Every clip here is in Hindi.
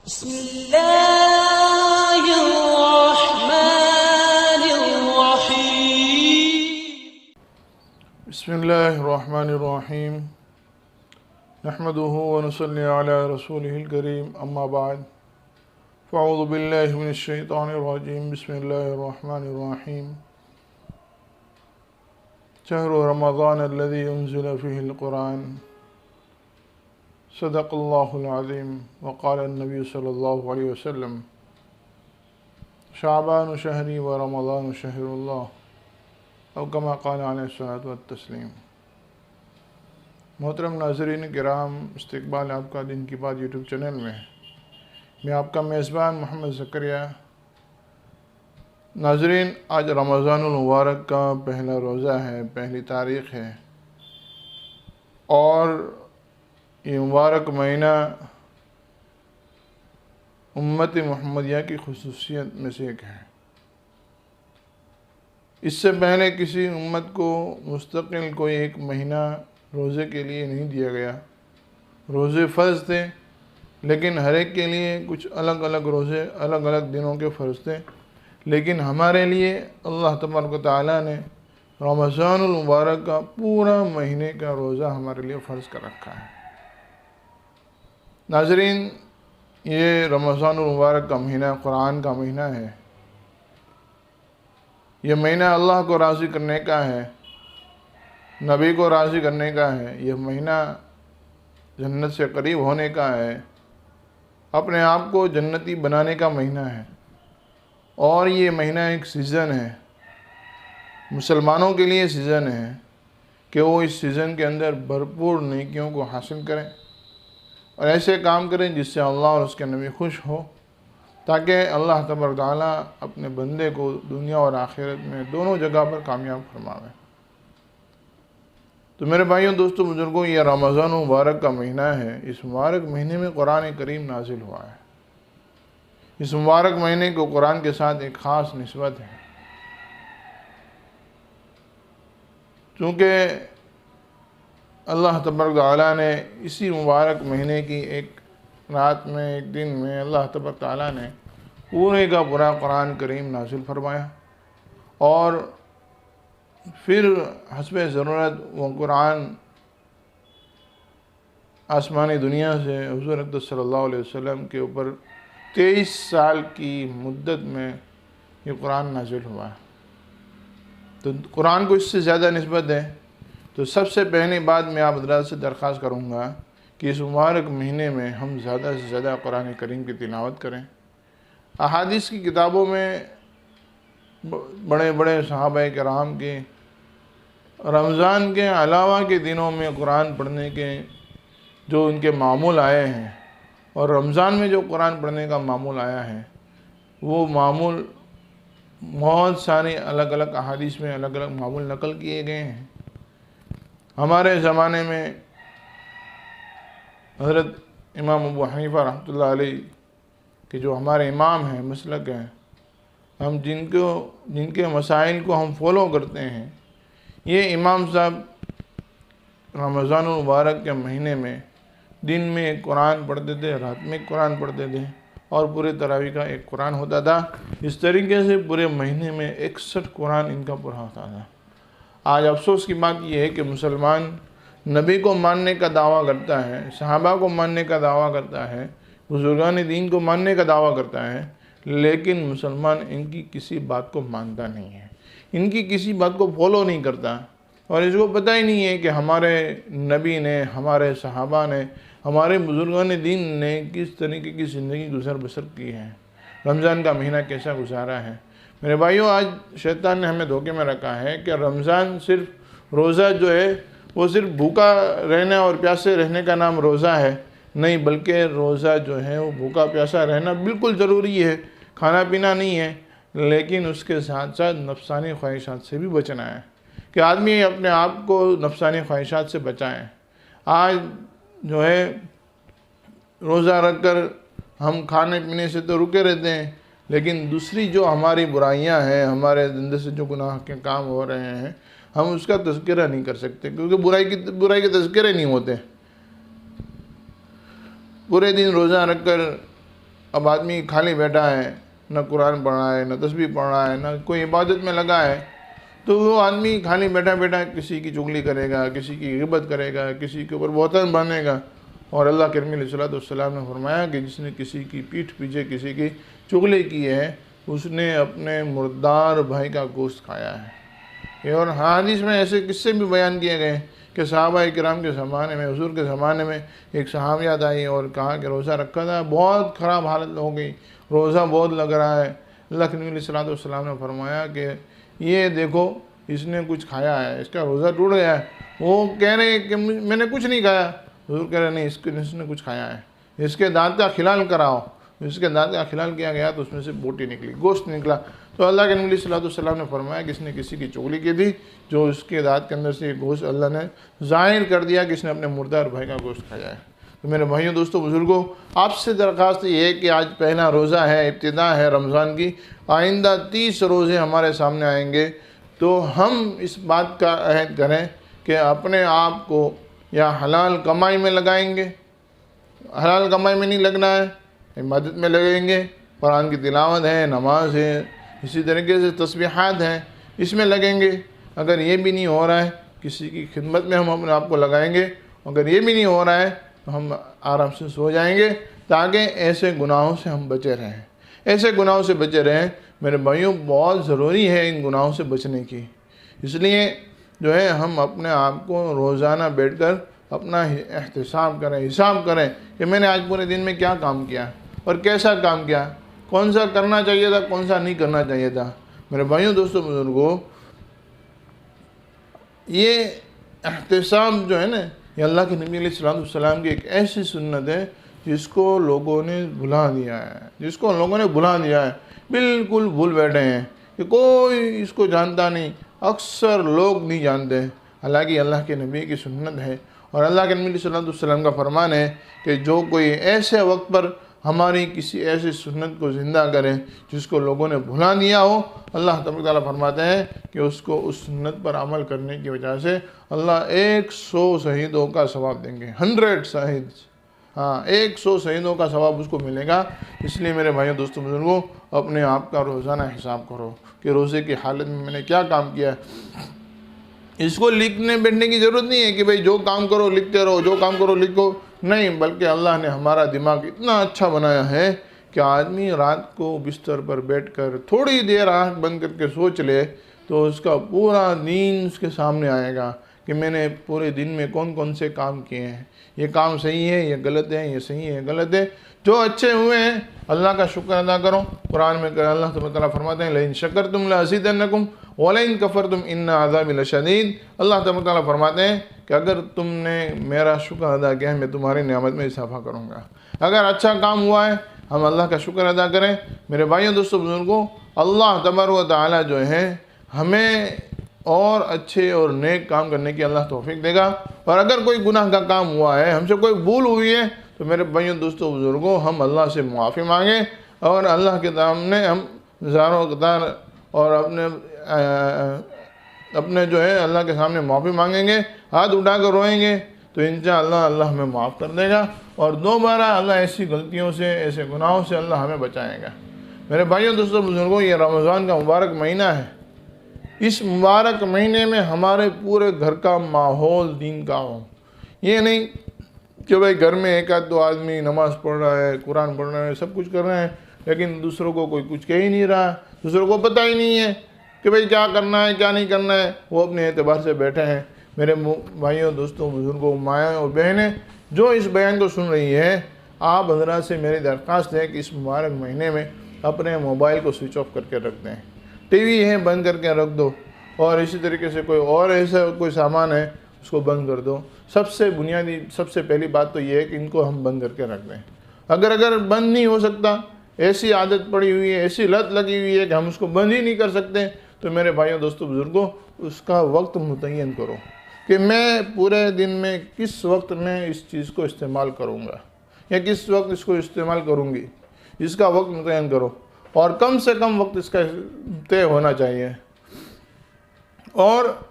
बिस्मिल्लाहिर्रहमानिर्रहीम नहमदुहु व नसल्ली अला रसूलिहिल करीम अम्मा बाद फ़अऊज़ु बिल्लाहि मिनश शैतानिर रजीम बिस्मिल्लाहिर्रहमानिर्रहीम शहरु रमज़ानल्लज़ी उन्ज़िला फ़ीहिल क़ुरआन सदक़ल्लाहुल अज़ीम व क़ाला नबी सल्लल्लाहु अलैहि वसल्लम शाबानु शहरी व रमज़ानु शहरुल्लाह और कमा क़ाला अलैहिस्सलातु वत्तस्लीम। मोहतरम नाज़रीन किराम, इस्तक़बाल आपका दिन की बात यूट्यूब चैनल में। मैं आपका मेज़बान मोहम्मद ज़करिया। नाज़रीन, आज रमज़ानुल मुबारक का पहला रोज़ा है, पहली तारीख़ है और ये मुबारक महीना उम्मत मुहम्मदिया की खुसूसियत में से एक है। इससे पहले किसी उम्मत को मुस्तकिल कोई एक महीना रोज़े के लिए नहीं दिया गया। रोज़े फ़र्ज़ थे, लेकिन हर एक के लिए कुछ अलग अलग रोज़े अलग अलग दिनों के फ़र्ज़ थे। लेकिन हमारे लिए अल्लाह तबारक व तआला ने रमज़ानुल मुबारक का पूरा महीने का रोज़ा हमारे लिए फ़र्ज़ कर रखा है। नाज़रीन, ये रमज़ानुल मुबारक का महीना कुरान का महीना है। यह महीना अल्लाह को राज़ी करने का है, नबी को राज़ी करने का है। यह महीना जन्नत से करीब होने का है, अपने आप को जन्नती बनाने का महीना है। और ये महीना एक सीज़न है, मुसलमानों के लिए सीज़न है कि वो इस सीज़न के अंदर भरपूर नेकियों को हासिल करें और ऐसे काम करें जिससे अल्लाह और उसके नबी खुश हो, ताकि अल्लाह तबारक व तआला अपने बंदे को दुनिया और आखिरत में दोनों जगह पर कामयाब फरमावे। तो मेरे भाइयों, दोस्तों, बुज़ुर्गों, यह रमज़ान मुबारक का महीना है। इस मुबारक महीने में कुरान करीम नाजिल हुआ है। इस मुबारक महीने को कुरान के साथ एक ख़ास निस्बत है, चूँकि अल्लाह तबारक व तआला ने इसी मुबारक महीने की एक रात में, एक दिन में अल्लाह तबारक व तआला ने पूरे का पूरा कुरान करीम नाज़िल फरमाया और फिर हस्बे ज़रूरत वो कुरान आसमानी दुनिया से हुज़ूर अक़दस सल्लल्लाहु अलैहि वसल्लम के ऊपर 23 साल की मुद्दत में ये कुरान नाज़िल हुआ है। तो कुरान को इससे ज़्यादा निस्बत है। तो सबसे पहली बात मैं आप हज़रात से दरख्वास्त करूँगा कि इस मुबारक महीने में हम ज़्यादा से ज़्यादा कुरान करीम की तिलावत करें। अहादीस की किताबों में बड़े बड़े सहाबाए किराम के रमज़ान के अलावा के दिनों में कुरान पढ़ने के जो उनके मामूल आए हैं और रमज़ान में जो कुरान पढ़ने का मामूल आया है, वो मामूल बहुत सारे अलग अलग अहादीस में अलग अलग मामूल नकल किए गए हैं। हमारे ज़माने में हज़रत इमाम अबू हनीफ़ा रहमतुल्लाह अलैह कि जो हमारे इमाम हैं, मसलक हैं, हम जिनके मसाइल को हम फॉलो करते हैं, ये इमाम साहब रमज़ान मुबारक के महीने में दिन में एक कुरान पढ़ते थे, रात में कुरान पढ़ते थे और पूरे तरावी का एक कुरान होता था। इस तरीके से पूरे महीने में 61 कुरान इनका पूरा होता था। आज अफसोस की बात यह है कि मुसलमान नबी को मानने का दावा करता है, सहाबा को मानने का दावा करता है, बुजुर्गान दीन को मानने का दावा करता है, लेकिन मुसलमान इनकी किसी बात को मानता नहीं है, इनकी किसी बात को फॉलो नहीं करता और इसको पता ही नहीं है कि हमारे नबी ने, हमारे सहाबा ने, हमारे बुजुर्गान दीन ने किस तरीके की ज़िंदगी गुजर बसर की है, रमज़ान का महीना कैसा गुजारा है। मेरे भाइयों, आज शैतान ने हमें धोखे में रखा है कि रमज़ान सिर्फ रोज़ा जो है वो सिर्फ भूखा रहने और प्यासे रहने का नाम रोज़ा है। नहीं, बल्कि रोज़ा जो है वो भूखा प्यासा रहना बिल्कुल ज़रूरी है, खाना पीना नहीं है, लेकिन उसके साथ साथ नफ्सानी ख्वाहिशात से भी बचना है कि आदमी अपने आप को नफ्सानी ख्वाहिशात से बचाएं। आज जो है रोज़ा रख कर हम खाने पीने से तो रुके रहते हैं, लेकिन दूसरी जो हमारी बुराइयां हैं, हमारे ज़िंदगी से जो गुनाह के काम हो रहे हैं, हम उसका तज़किरा नहीं कर सकते, क्योंकि बुराई के तज़किरे नहीं होते। पूरे दिन रोज़ा रख कर अब आदमी खाली बैठा है, न कुरान पढ़ रहा है, न तस्बीह पढ़ रहा है, न कोई इबादत में लगा है, तो वो आदमी खाली बैठा बैठा किसी की चुगली करेगा, किसी की गिबत करेगा, किसी के ऊपर बहतान बनेगा। और अल्लाह के नबी सल्लल्लाहु ने फरमाया कि जिसने किसी की पीठ पीछे किसी की चुगली की है, उसने अपने मुर्दार भाई का गोश्त खाया है। और हदीस में ऐसे किस्से भी बयान किए गए कि सहाबा किराम के ज़माने में, हुज़ूर के ज़माने में एक सहाबियात आई और कहा कि रोज़ा रखा था, बहुत ख़राब हालत हो गई, रोज़ा बहुत लग रहा है। अल्लाह के नबी सल्लल्लाहु अलैहि वसल्लम ने फरमाया कि ये देखो, इसने कुछ खाया है, इसका रोज़ा टूट गया है। वो कह रहे हैं कि मैंने कुछ नहीं खाया। हुज़ूर कह रहे नहीं, इसने कुछ खाया है, इसके दांत का खिलाल कराओ। इसके दांत का खिलाल किया गया तो उसमें से बोटी निकली, गोश्त निकला। तो अल्लाह के नबी सल्लल्लाहु अलैहि वसल्लम ने फरमाया कि इसने किसी की चुगली की थी, जो उसके दांत के अंदर से गोश्त अल्लाह ने ज़ाहिर कर दिया कि इसने अपने मुर्दार भाई का गोश्त खाया है। तो मेरे भाइयों, दोस्तों, बुज़ुर्गों, आपसे दरख्वास्त ये है कि आज पहला रोज़ा है, इब्तिदा है रमज़ान की। आइंदा 30 रोज़े हमारे सामने आएंगे, तो हम इस बात का अहद करें कि अपने आप को या हलाल कमाई में लगाएंगे, हलाल कमाई में नहीं लगना है, इबादत में लगेंगे। कुरान की तिलावत है, नमाज है, इसी तरीके से तस्बीहात हैं, इसमें लगेंगे। अगर ये भी नहीं हो रहा है, किसी की खिदमत में हम अपने आप को लगाएंगे। अगर ये भी नहीं हो रहा है तो हम आराम से सो जाएंगे, ताकि ऐसे गुनाहों से हम बचे रहें, ऐसे गुनाहों से बचे रहें। मेरे भाइयों, बहुत ज़रूरी है इन गुनाहों से बचने की। इसलिए जो है हम अपने आप को रोज़ाना बैठकर अपना एहतिसाब करें, हिसाब करें कि मैंने आज पूरे दिन में क्या काम किया और कैसा काम किया, कौन सा करना चाहिए था, कौन सा नहीं करना चाहिए था। मेरे भाइयों, दोस्तों, बुजुर्गों, ये एहतिसाब जो है ना, ये अल्लाह के नबी सल्लल्लाहु अलैहि वसल्लम की एक ऐसी सुन्नत है जिसको लोगों ने भुला दिया है, जिसको लोगों ने भुला दिया है, बिल्कुल भूल बैठे हैं कि कोई इसको जानता नहीं, अक्सर लोग नहीं जानते। हालांकि अल्लाह के नबी की सुन्नत है और अल्लाह के नबी सल्लल्लाहु अलैहि वसल्लम का फरमान है कि जो कोई ऐसे वक्त पर हमारी किसी ऐसी सुन्नत को ज़िंदा करें जिसको लोगों ने भुला दिया हो, अल्लाह तबारक तआला फरमाते हैं कि उसको उस सुन्नत पर अमल करने की वजह से अल्लाह 100 शहीदों का सवाब देंगे। 100 शहीद, हाँ, 100 शहीदों का सवाब उसको मिलेगा। इसलिए मेरे भाइयों, दोस्तों, बुजुर्गों, अपने आप का रोज़ाना हिसाब करो कि रोज़े की हालत में मैंने क्या काम किया है। इसको लिखने बैठने की ज़रूरत नहीं है कि भाई जो काम करो लिखते रहो, जो काम करो लिखो, नहीं, बल्कि अल्लाह ने हमारा दिमाग इतना अच्छा बनाया है कि आदमी रात को बिस्तर पर बैठकर थोड़ी देर आँख बंद करके सोच ले तो उसका पूरा दिन उसके सामने आएगा कि मैंने पूरे दिन में कौन कौन से काम किए हैं, ये काम सही है, ये गलत है, ये सही है, गलत है। जो अच्छे हुए हैं अल्लाह का शुक्र अदा करो। कुरान में अल्लाह तआला फरमाते हैं, लइन शकरतुम लअज़ीदन्नकुम वलइन कफरतुम इन्ना अज़ाबी लशदीद। अल्लाह तआला फरमाते हैं कि अगर तुमने मेरा शुक्र अदा किया है, मैं तुम्हारी नेमत में इजाफा करूँगा। अगर अच्छा काम हुआ है, हम अल्लाह का शुक्र अदा करें। मेरे भाइयों, दोस्तों, बुजुर्गों, अल्लाह तबारक व तआला जो है हमें और अच्छे और नेक काम करने की अल्लाह तौफीक देगा। और अगर कोई गुनाह का काम हुआ है, हमसे कोई भूल हुई है, तो मेरे भाइयों, दोस्तों, बुजुर्गों, हम अल्लाह से मुआफ़ी मांगें और अल्लाह के सामने हम ज़ारो कतार और अपने जो है अल्लाह के सामने माफ़ी मांगेंगे, हाथ उठाकर रोएंगे, तो इंशाअल्लाह अल्लाह हमें माफ़ कर देगा और दोबारा अल्लाह ऐसी गलतियों से, ऐसे गुनाहों से अल्लाह हमें बचाएगा। मेरे भाइयों, दोस्तों, बुजुर्गों, ये रमज़ान का मुबारक महीना है। इस मुबारक महीने में हमारे पूरे घर का माहौल दीन का हो। ये नहीं कि भाई घर में एक आध दो आदमी नमाज़ पढ़ रहा है, कुरान पढ़ रहा है, सब कुछ कर रहे हैं, लेकिन दूसरों को कोई कुछ कह ही नहीं रहा, दूसरों को पता ही नहीं है कि भाई क्या करना है, क्या नहीं करना है। वो अपने एतबार से बैठे हैं। मेरे भाइयों, दोस्तों, बुजुर्गों, माएँ और बहनें जो इस बयान को सुन रही है, आप हज़रात से मेरी दरख्वास्त है कि इस मुबारक महीने में अपने मोबाइल को स्विच ऑफ करके रख दें, टीवी है बंद करके रख दो, और इसी तरीके से कोई और ऐसा कोई सामान है उसको बंद कर दो। सबसे बुनियादी, सबसे पहली बात तो ये है कि इनको हम बंद करके रख दें। अगर बंद नहीं हो सकता, ऐसी आदत पड़ी हुई है, ऐसी लत लगी हुई है कि हम उसको बंद ही नहीं कर सकते, तो मेरे भाइयों, दोस्तों, बुजुर्गों, उसका वक्त मुतय्यन करो कि मैं पूरे दिन में किस वक्त में इस चीज़ को इस्तेमाल करूँगा या किस वक्त इसको इस्तेमाल करूँगी, इसका वक्त मुतय्यन करो और कम से कम वक्त इसका तय होना चाहिए। और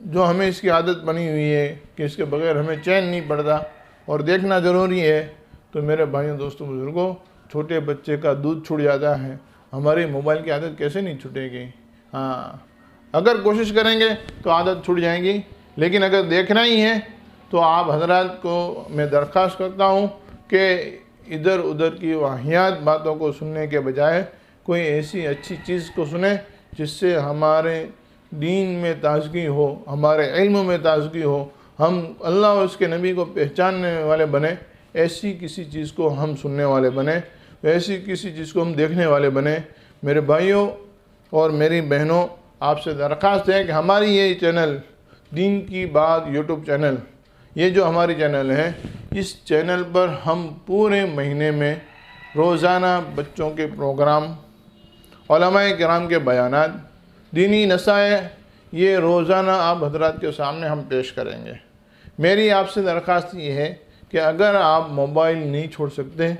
जो हमें इसकी आदत बनी हुई है कि इसके बगैर हमें चैन नहीं पड़ता और देखना ज़रूरी है, तो मेरे भाइयों, दोस्तों, बुजुर्गों, छोटे बच्चे का दूध छूट जाता है, हमारी मोबाइल की आदत कैसे नहीं छूटेगी। हाँ, अगर कोशिश करेंगे तो आदत छूट जाएगी, लेकिन अगर देखना ही है तो आप हजरात को मैं दरख्वास्त करता हूँ कि इधर उधर की वाहियात बातों को सुनने के बजाय कोई ऐसी अच्छी चीज़ को सुने जिससे हमारे दीन में ताजगी हो, हमारे इल्म में ताजगी हो, हम अल्लाह और उसके नबी को पहचानने वाले बने। ऐसी किसी चीज़ को हम सुनने वाले बने, ऐसी किसी चीज़ को हम देखने वाले बने। मेरे भाइयों और मेरी बहनों, आपसे दरख्वास्त है कि हमारी ये चैनल दीन की बात यूट्यूब चैनल, ये जो हमारी चैनल है, इस चैनल पर हम पूरे महीने में रोज़ाना बच्चों के प्रोग्राम, उलमाए किराम के बयानात, दीनी नसाए, ये रोज़ाना आप हजरात के सामने हम पेश करेंगे। मेरी आपसे दरख्वास्त ये है कि अगर आप मोबाइल नहीं छोड़ सकते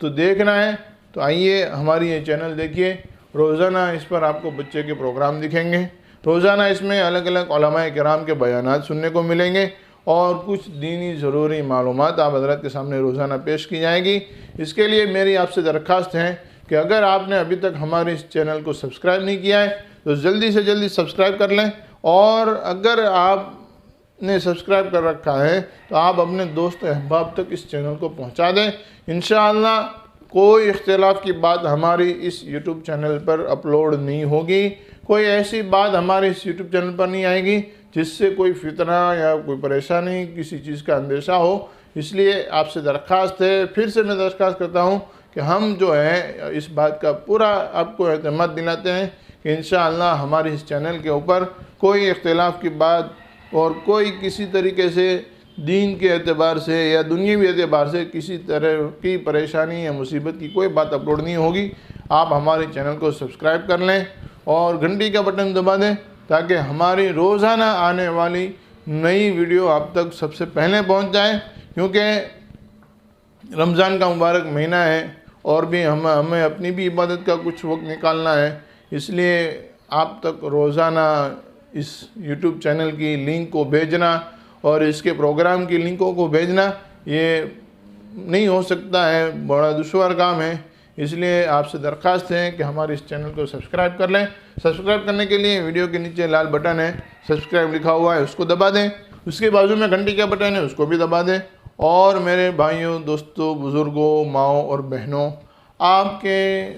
तो देखना है तो आइए हमारी ये चैनल देखिए। रोज़ाना इस पर आपको बच्चे के प्रोग्राम दिखेंगे, रोज़ाना इसमें अलग अलग उलमाए किराम के बयानात सुनने को मिलेंगे और कुछ दीनी ज़रूरी मालूमात आप हज़रत के सामने रोज़ाना पेश की जाएगी। इसके लिए मेरी आपसे दरख्वास्त है कि अगर आपने अभी तक हमारे इस चैनल को सब्सक्राइब नहीं किया है तो जल्दी से जल्दी सब्सक्राइब कर लें, और अगर आपने सब्सक्राइब कर रखा है तो आप अपने दोस्त अहबाब तक इस चैनल को पहुंचा दें। इंशाअल्लाह कोई इख्तिलाफ़ की बात हमारी इस यूट्यूब चैनल पर अपलोड नहीं होगी, कोई ऐसी बात हमारे इस यूट्यूब चैनल पर नहीं आएगी जिससे कोई फितना या कोई परेशानी, किसी चीज़ का अंदेशा हो। इसलिए आपसे दरख्वास्त है, फिर से मैं दरख्वास्त करता हूँ कि हम जो है इस बात का पूरा आपको एतमाद दिलाते हैं कि इंशाअल्लाह हमारे इस चैनल के ऊपर कोई इख्तिलाफ़ की बात और कोई किसी तरीके से दीन के एतबार से या दुनियावी एतबार से किसी तरह की परेशानी या मुसीबत की कोई बात अपलोड नहीं होगी। आप हमारे चैनल को सब्सक्राइब कर लें और घंटी का बटन दबा दें ताकि हमारी रोज़ाना आने वाली नई वीडियो आप तक सबसे पहले पहुंच जाए, क्योंकि रमज़ान का मुबारक महीना है और भी हमें अपनी भी इबादत का कुछ वक्त निकालना है। इसलिए आप तक रोज़ाना इस यूट्यूब चैनल की लिंक को भेजना और इसके प्रोग्राम की लिंकों को भेजना ये नहीं हो सकता है, बड़ा दुश्वार काम है। इसलिए आपसे दरख्वास्त है कि हमारे इस चैनल को सब्सक्राइब कर लें। सब्सक्राइब करने के लिए वीडियो के नीचे लाल बटन है, सब्सक्राइब लिखा हुआ है, उसको दबा दें। उसके बाजू में घंटी का बटन है, उसको भी दबा दें। और मेरे भाइयों, दोस्तों, बुज़ुर्गों, माओ और बहनों, आपके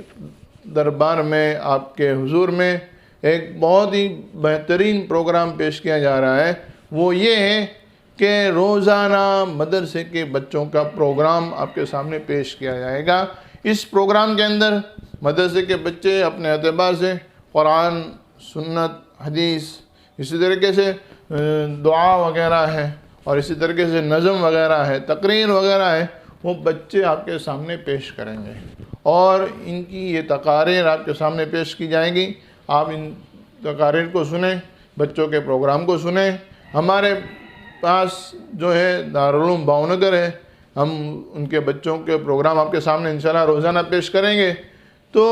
दरबार में, आपके हुजूर में एक बहुत ही बेहतरीन प्रोग्राम पेश किया जा रहा है। वो ये है कि रोज़ाना मदरसे के बच्चों का प्रोग्राम आपके सामने पेश किया जाएगा। इस प्रोग्राम के अंदर मदरसे के बच्चे अपने एतबार से कुरान, सुन्नत, हदीस, इसी तरीके से दुआ वगैरह है और इसी तरीके से नज़म वगैरह है, तकरीर वगैरह है, वो बच्चे आपके सामने पेश करेंगे और इनकी ये तकारीर आपके सामने पेश की जाएगी। आप इन तकारीर को सुने, बच्चों के प्रोग्राम को सुने। हमारे पास जो है दारुल उलूम भावनगर है, हम उनके बच्चों के प्रोग्राम आपके सामने इंशाल्लाह रोज़ाना पेश करेंगे। तो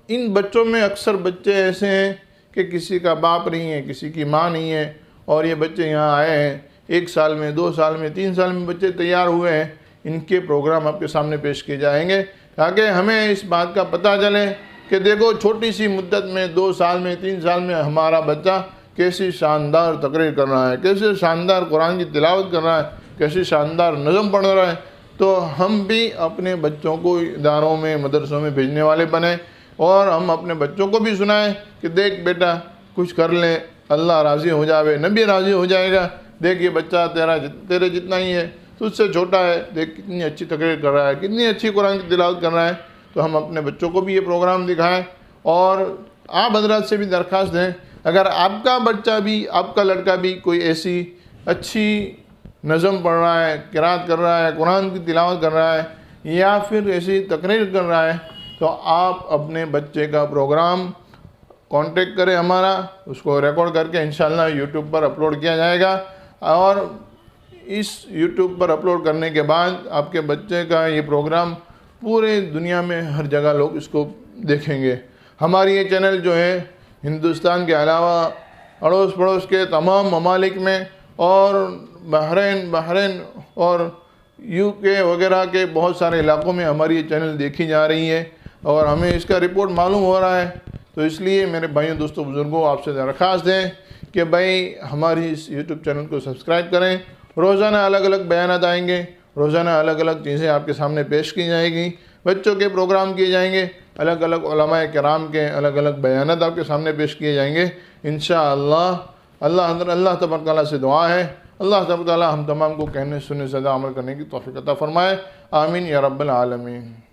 इन बच्चों में अक्सर बच्चे ऐसे हैं कि किसी का बाप नहीं है, किसी की माँ नहीं है, और ये बच्चे यहाँ आए हैं, 1 साल में, 2 साल में, 3 साल में बच्चे तैयार हुए हैं। इनके प्रोग्राम आपके सामने पेश किए जाएंगे ताकि हमें इस बात का पता चले कि देखो छोटी सी मुद्दत में, 2 साल में, 3 साल में हमारा बच्चा कैसी शानदार तकरीर कर रहा है, कैसे शानदार कुरान की तिलावत कर रहा है, कैसी शानदार नज़म पढ़ रहा है। तो हम भी अपने बच्चों को इदारों में, मदरसों में भेजने वाले बने और हम अपने बच्चों को भी सुनाएं कि देख बेटा कुछ कर ले, अल्लाह राज़ी हो जावे, नबी राज़ी हो जाएगा। देख ये बच्चा तेरे जितना ही है, तुझसे छोटा है, देख कितनी अच्छी तकरीर कर रहा है, कितनी अच्छी कुरान की तिलावत कर रहा है। तो हम अपने बच्चों को भी ये प्रोग्राम दिखाएं। और आप हज़रात से भी दरख्वास्त है, अगर आपका बच्चा भी, आपका लड़का भी कोई ऐसी अच्छी नज़म पढ़ रहा है, किरात कर रहा है, कुरान की तिलावत कर रहा है या फिर ऐसी तकरीर कर रहा है, तो आप अपने बच्चे का प्रोग्राम कांटेक्ट करें हमारा, उसको रिकॉर्ड करके इंशाल्लाह यूट्यूब पर अपलोड किया जाएगा। और इस यूट्यूब पर अपलोड करने के बाद आपके बच्चे का ये प्रोग्राम पूरे दुनिया में हर जगह लोग इसको देखेंगे। हमारी ये चैनल जो है हिंदुस्तान के अलावा अड़ोस पड़ोस के तमाम ममालिक में और बहरीन और यूके वगैरह के बहुत सारे इलाक़ों में हमारी ये चैनल देखी जा रही है और हमें इसका रिपोर्ट मालूम हो रहा है। तो इसलिए मेरे भाइयों दोस्तों बुज़ुर्गों आपसे दरख्वास्त है कि भाई हमारी इस यूट्यूब चैनल को सब्सक्राइब करें। रोज़ाना अलग अलग बयानात आएंगे, रोज़ाना अलग अलग चीज़ें आपके सामने पेश की जाएगी, बच्चों के प्रोग्राम किए जाएंगे, अलग अलग उलमाए किराम के अलग अलग बयानात आपके सामने पेश किए जाएंगे इंशाअल्लाह। अल्लाह तबारक तआला से दुआ है, अल्लाह तबारक तआला हम तमाम को कहने सुनने सदा अमल करने की तौफीक अता फरमाए। आमीन या रब्बल आलमीन।